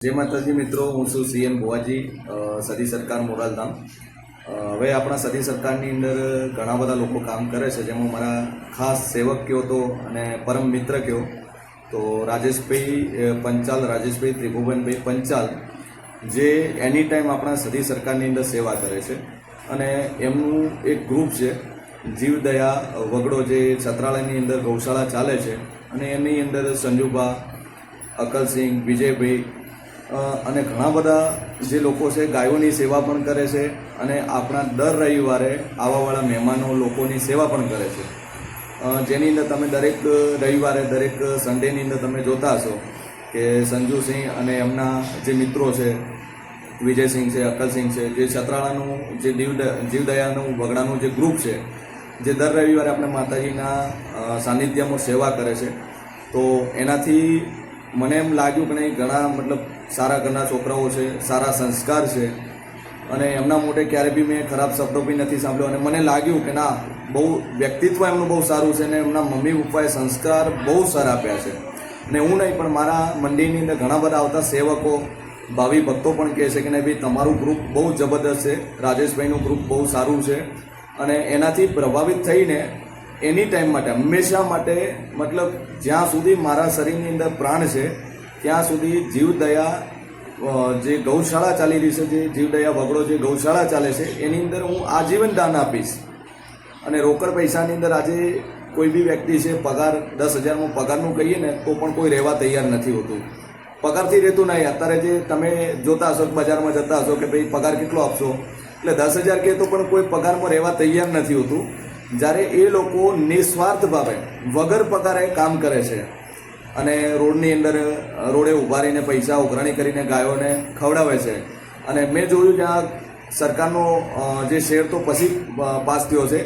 जय माताजी मित्रों, हूँ छूं सीएन भुवाजी, सदी सरकार मोरालधाम। હવે આપણા સદી સરકારની અંદર ઘણા બધા લોકો કામ કરે છે, જેમાં મારા ખાસ સેવક કયો તો અને પરમ મિત્ર કયો તો રાજેશભાઈ પંચાલ, રાજેશભાઈ ત્રિભુવનભાઈ પંચાલ, જે એની ટાઈમ આપણા સદી સરકારની અંદર સેવા કરે છે. અને એમનું એક ગ્રુપ છે જીવદયા વગડો, જે છત્રાલયની અંદર ગૌશાળા ચાલે છે. અને એની અંદર સંજુભા, અકલસિંહ, વિજયભાઈ અને ઘણા બધા જે લોકો છે ગાયોની સેવા પણ કરે છે. અને આપણા દર રવિવારે આવાવાળા મહેમાનો લોકોની સેવા પણ કરે છે, જેની અંદર તમે દરેક રવિવારે, દરેક સન્ડેની અંદર તમે જોતા હશો કે સંજુસિંહ અને એમના જે મિત્રો છે, વિજયસિંહ છે, અકલસિંહ છે, જે છત્રાળાનું જે જીવદયાનું વગડાનું જે ગ્રુપ છે, જે દર રવિવારે આપણે માતાજીના સાનિધ્યમાં સેવા કરે છે. તો એનાથી મને એમ લાગ્યું કે નહીં, ઘણા મતલબ સારા ઘરના છોકરાઓ છે, સારા સંસ્કાર છે. અને એમના મોઢે ક્યારે બી મેં ખરાબ શબ્દો બી નથી સાંભળ્યો. અને મને લાગ્યું કે ના, બહુ વ્યક્તિત્વ એમનું બહુ સારું છે. અને એમના મમ્મી પપ્પાએ સંસ્કાર બહુ સારા આપ્યા છે. અને હું નહીં, પણ મારા મંદિરની અંદર ઘણા બધા આવતા સેવકો, ભાવિ ભક્તો પણ કહે છે કે નહીં ભાઈ, તમારું ગ્રુપ બહુ જબરદસ્ત છે, રાજેશભાઈનું ગ્રુપ બહુ સારું છે. અને એનાથી પ્રભાવિત થઈને એની ટાઈમ માટે, હંમેશા માટે, મતલબ જ્યાં સુધી મારા શરીરની અંદર પ્રાણ છે ત્યાં સુધી જીવદયા જે ગૌશાળા ચાલી રહી છે, જે જીવદયા વગડો જે ગૌશાળા ચાલે છે, એની અંદર હું આજીવન દાન આપીશ. અને રોકડ પૈસાની અંદર આજે કોઈ બી વ્યક્તિ છે, પગાર 10,000માં પગારનું કહીએ ને તો પણ કોઈ રહેવા તૈયાર નથી હોતું. પગારથી રહેતું નહીં. અત્યારે જે તમે જોતા હશો, બજારમાં જતા હશો કે ભાઈ પગાર કેટલો આપશો, એટલે 10,000 કહે તો પણ કોઈ પગારમાં રહેવા તૈયાર નથી હોતું. જ્યારે એ લોકો નિસ્વાર્થ ભાવે વગર પગારે કામ કરે છે અને રોડની અંદર રોડે ઊભા રહીને પૈસા ઉઘરાણી કરીને ગાયોને ખવડાવે છે. અને મેં જોયું કે આ સરકારનો જે શેર તો પછી પાસ થયો છે,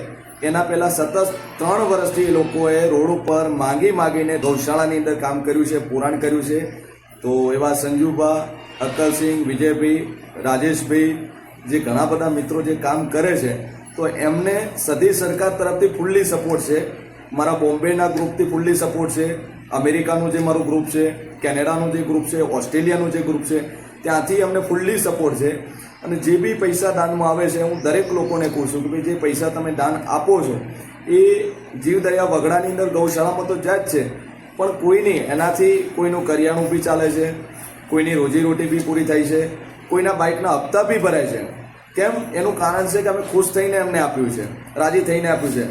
એના પહેલાં સતત 3 વર્ષથી એ લોકોએ રોડ ઉપર માંગીને ગૌશાળાની અંદર કામ કર્યું છે, પુરાણ કર્યું છે. તો એવા સંજુભા, અકલસિંહ, વિજયભાઈ, રાજેશભાઈ, જે ઘણા બધા મિત્રો જે કામ કરે છે, તો એમને સદી સરકાર તરફથી ફૂલ્લી સપોર્ટ છે. મારા બોમ્બેના ગ્રુપથી ફૂલ્લી સપોર્ટ છે. અમેરિકાનું જે મારું ગ્રુપ છે, કેનેડાનું જે ગ્રુપ છે, ઓસ્ટ્રેલિયાનું જે ગ્રુપ છે, ત્યાંથી અમને ફૂલ્લી સપોર્ટ છે. અને જે બી પૈસા દાનમાં આવે છે, હું દરેક લોકોને કહું છું કે ભાઈ, જે પૈસા તમે દાન આપો છો એ જીવદયા વગડાની અંદર ગૌશાળામાં તો જાય જ છે, પણ કોઈની એનાથી કોઈનું કરિયાણું બી ચાલે છે, કોઈની રોજીરોટી બી પૂરી થાય છે, કોઈના બાઇકના હપ્તા બી ભરાય છે. કેમ? એનું કારણ છે કે અમે ખુશ થઈને એમને આપ્યું છે, રાજી થઈને આપ્યું છે.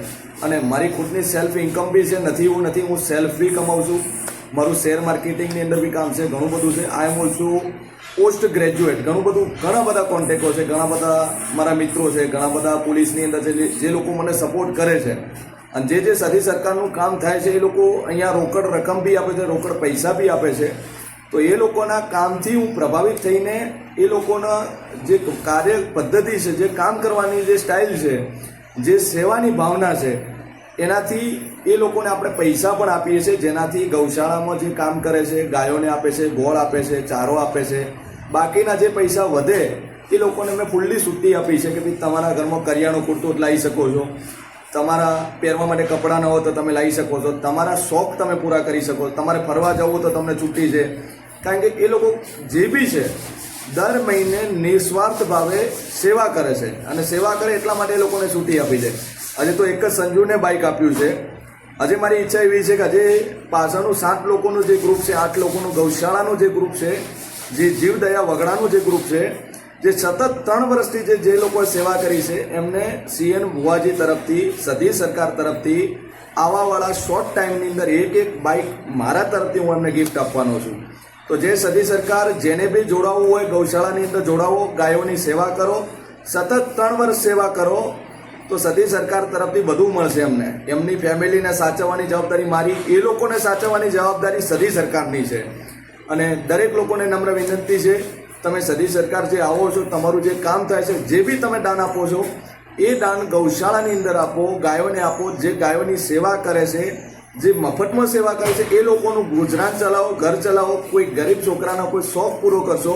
અને મારી ખુદની સેલ્ફ ઇન્કમ બી છે, નથી એવું નથી, હું સેલ્ફ બી કમાઉં છું. મારું શેર માર્કેટિંગની અંદર બી કામ છે, ઘણું બધું છે. આઈ એમ ઓલ્સો પોસ્ટ ગ્રેજ્યુએટ, ઘણા બધા કોન્ટેક્ટો છે, ઘણા બધા મારા મિત્રો છે, ઘણા બધા પોલીસની અંદર છે, જે લોકો મને સપોર્ટ કરે છે. અને જે સદી સરકારનું કામ થાય છે, એ લોકો અહીંયા રોકડ રકમ બી આપે છે, રોકડ પૈસા બી આપે છે. તો એ લોકોના કામથી હું પ્રભાવિત થઈને એ લોકોના જે કાર્ય પદ્ધતિ છે, જે કામ કરવાની જે સ્ટાઇલ છે, જે સેવાની ભાવના છે, એનાથી એ લોકોને આપણે પૈસા પણ આપીએ છીએ, જેનાથી ગૌશાળામાં જે કામ કરે છે, ગાયોને આપે છે, ગોળ આપે છે, ચારો આપે છે. બાકીના જે પૈસા વધે એ લોકોને મેં ફૂલ્લી છુટ્ટી આપી છે કે ભાઈ, તમારા ઘરમાં કરિયાણું પૂરતું લાવી શકો છો, તમારા પહેરવા માટે કપડાં ન હોય તો તમે લાવી શકો છો, તમારા શોખ તમે પૂરા કરી શકો, તમારે ફરવા જવું તો તમને છુટ્ટી છે. કારણ કે એ લોકો જે બી છે દર મહિને નિસ્વાર્થ ભાવે સેવા કરે છે. અને સેવા કરે એટલા માટે એ લોકોને છૂટી આપી છે. હજે તો એક જ સંજુને બાઇક આપ્યું છે. હજે મારી ઈચ્છા એવી છે કે હજે પાછળનું 7 લોકોનું જે ગ્રુપ છે, 8 લોકોનું ગૌશાળાનું જે ગ્રુપ છે, જે જીવદયા વગડાનું જે ગ્રુપ છે, જે સતત 3 વર્ષથી જે લોકોએ સેવા કરી છે, એમને સીએન ભુવાજી તરફથી, સદી સરકાર તરફથી આવાવાળા શોર્ટ ટાઈમની અંદર એક બાઇક મારા તરફથી હું એમને ગિફ્ટ આપવાનો છું. તો જે સદી સરકાર, જેને બી જોડાવવું હોય ગૌશાળાની અંદર જોડાવો, ગાયોની સેવા કરો, સતત 3 વર્ષ સેવા કરો, તો સદી સરકાર તરફથી બધું મળશે એમને. એમની ફેમિલીને સાચવવાની જવાબદારી મારી, એ લોકોને સાચવવાની જવાબદારી સદી સરકારની છે. અને દરેક લોકોને નમ્ર વિનંતી છે, તમે સદી સરકાર જે આવો છો, તમારું જે કામ થાય છે, જે બી તમે દાન આપો છો, એ દાન ગૌશાળાની અંદર આપો, ગાયોને આપો. જે ગાયોની સેવા કરે છે, જે મફતમાં સેવા કરે છે, એ લોકોનું ગુજરાન ચલાવો, ઘર ચલાવો. કોઈ ગરીબ છોકરાનો કોઈ શોખ પૂરો કરશો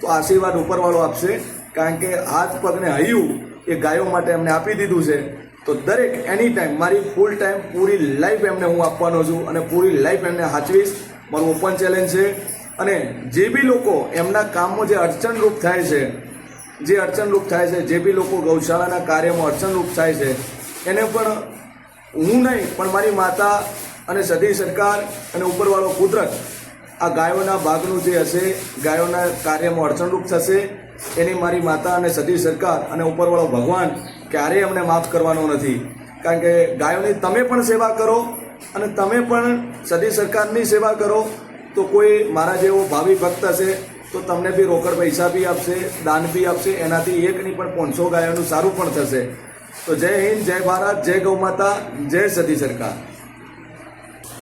તો આશીર્વાદ ઉપરવાળો આપશે. કારણ કે હાથ પગને હૈયું એ ગાયો માટે એમને આપી દીધું છે. તો દરેક એની ટાઈમ મારી ફૂલ ટાઈમ પૂરી લાઈફ એમને હું આપવાનો છું અને પૂરી લાઈફ એમને સાચવીશ. મારું ઓપન ચેલેન્જ છે. અને જે બી લોકો એમના કામમાં જે અડચણરૂપ થાય છે જે બી લોકો ગૌશાળાના કાર્યમાં અડચણરૂપ થાય છે એને પણ હું નહીં પણ મારી માતા અને સદી સરકાર અને ઉપરવાળો કુદરત આ ગાયોના ભાગનું જે હશે, ગાયોના કાર્યમાં અડચણરૂપ થશે એની મારી માતા અને સદી સરકાર અને ઉપરવાળો ભગવાન ક્યારેય અમને માફ કરવાનો નથી. કારણ કે ગાયોની તમે પણ સેવા કરો અને તમે પણ સદી સરકારની સેવા કરો તો કોઈ મારા જેવો ભાવિ ભક્ત હશે તો તમને બી રોકડ પૈસા બી આપશે, દાન બી આપશે, એનાથી એક નહીં પણ 500 ગાયોનું સારું પણ થશે. તો જય હિન્દ, જય ભારત, જય ગૌ માતા, જય સદી સરકાર.